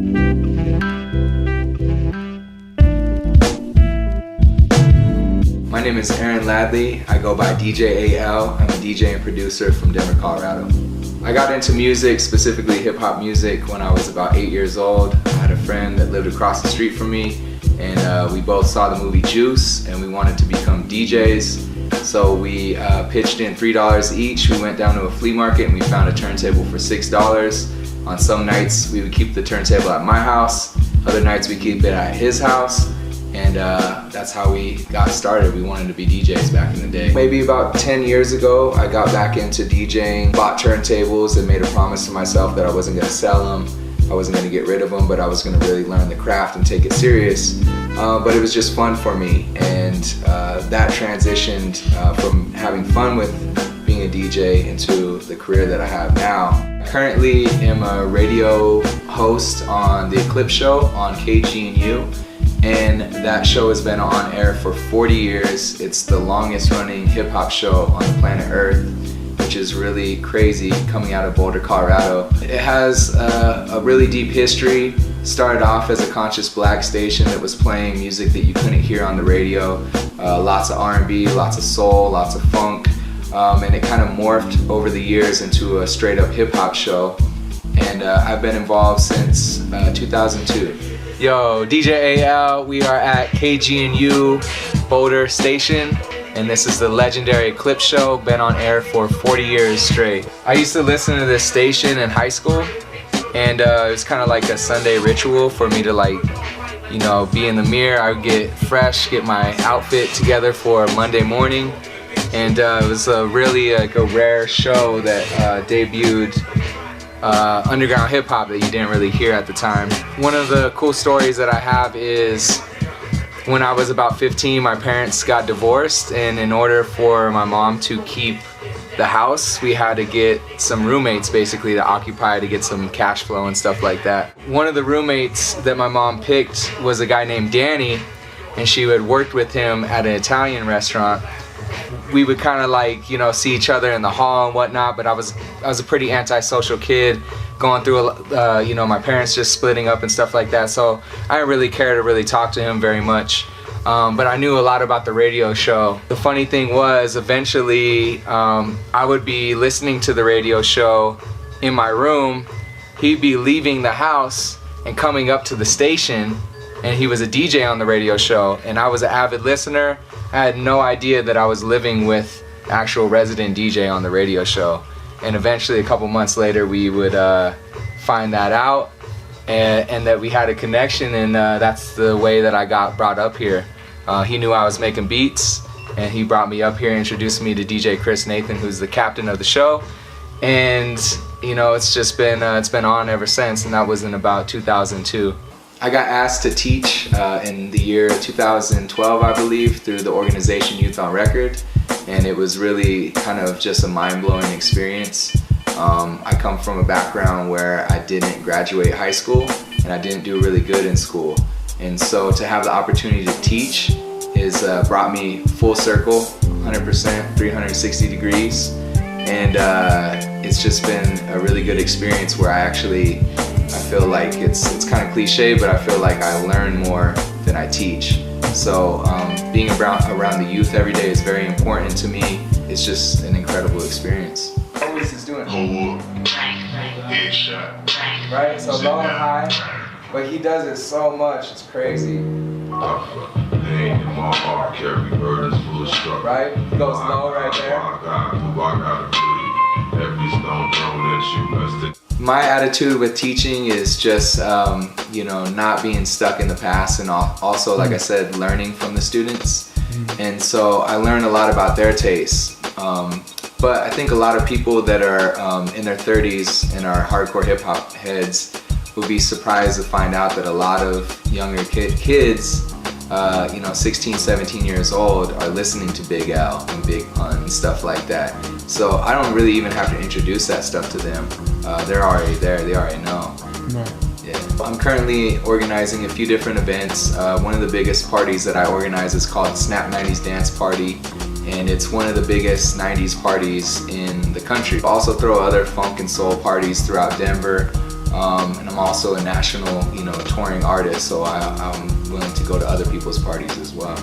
My name is Ladley. I go by DJ AL. I'm a DJ and producer from Denver, Colorado. I got into music, specifically hip-hop music, when I was about 8 years old. I had a friend that lived across the street from me, and we both saw the movie Juice, and we wanted to become DJs. So we pitched in $3 each. We went down to a flea market and we found a turntable for $6. On some nights we would keep the turntable at my house, other nights we keep it at his house, and that's how we got started. We wanted to be DJs back in the day. Maybe about 10 years ago I got back into DJing, bought turntables and made a promise to myself that I wasn't going to sell them, I wasn't going to get rid of them, but I was going to really learn the craft and take it serious. But it was just fun for me, and that transitioned from having fun with being a DJ into the career that I have now. I currently am a radio host on the Eclipse show on KGNU, and that show has been on air for 40 years. It's the longest running hip-hop show on the planet Earth, which is really crazy coming out of Boulder, Colorado. It has a really deep history. Started off as a conscious black station that was playing music that you couldn't hear on the radio. Lots of R&B, lots of soul, lots of funk, and it kind of morphed over the years into a straight up hip hop show. And I've been involved since 2002. Yo, DJ AL, we are at KGNU Boulder Station, and this is the legendary Eclipse show, been on air for 40 years straight. I used to listen to this station in high school, and it was kind of like a Sunday ritual for me to, like, you know, be in the mirror. I would get fresh, get my outfit together for Monday morning, and it was really like a rare show that debuted underground hip hop that you didn't really hear at the time. One of the cool stories that I have is when I was about 15, my parents got divorced, and in order for my mom to keep the house, we had to get some roommates basically to occupy to get some cash flow and stuff like that. One of the roommates that my mom picked was a guy named Danny, and she had worked with him at an Italian restaurant. We would kind of, like, you know, see each other in the hall and whatnot, but I was a pretty antisocial kid, going through you know, my parents just splitting up and stuff like that, so I didn't really care to really talk to him very much. But I knew a lot about the radio show. The funny thing was, eventually I would be listening to the radio show in my room. He'd be leaving the house and coming up to the station, and he was a DJ on the radio show, and I was an avid listener. I had no idea that I was living with actual resident DJ on the radio show. And eventually, a couple months later, we would find that out, and that we had a connection, and that's the way that I got brought up here. He knew I was making beats, and he brought me up here and introduced me to DJ Chris Nathan, who's the captain of the show. And you know, it's just been it's been on ever since, and that was in about 2002. I got asked to teach in the year 2012, I believe, through the organization Youth on Record, and it was really kind of just a mind-blowing experience. I come from a background where I didn't graduate high school, and I didn't do really good in school, and so to have the opportunity to teach is brought me full circle, 100%, 360 degrees, and it's just been a really good experience where I feel like it's kind of cliche, but I feel like I learn more than I teach. So being around the youth every day is very important to me. It's just an incredible experience. What is this doing? Headshot. Right? So low and high, but he does it so much, it's crazy. Right? He goes low right there. My attitude with teaching is just, you know, not being stuck in the past, and also, like I said, learning from the students. And so I learn a lot about their tastes. But I think a lot of people that are in their 30s and are hardcore hip hop heads would be surprised to find out that a lot of younger kids, you know, 16, 17 years old, are listening to Big L and Big Pun and stuff like that. So I don't really even have to introduce that stuff to them. They're already there, they already know. Yeah. I'm currently organizing a few different events. One of the biggest parties that I organize is called Snap 90s Dance Party, and it's one of the biggest 90s parties in the country. I also throw other funk and soul parties throughout Denver. And I'm also a national, touring artist, so I'm willing to go to other people's parties as well.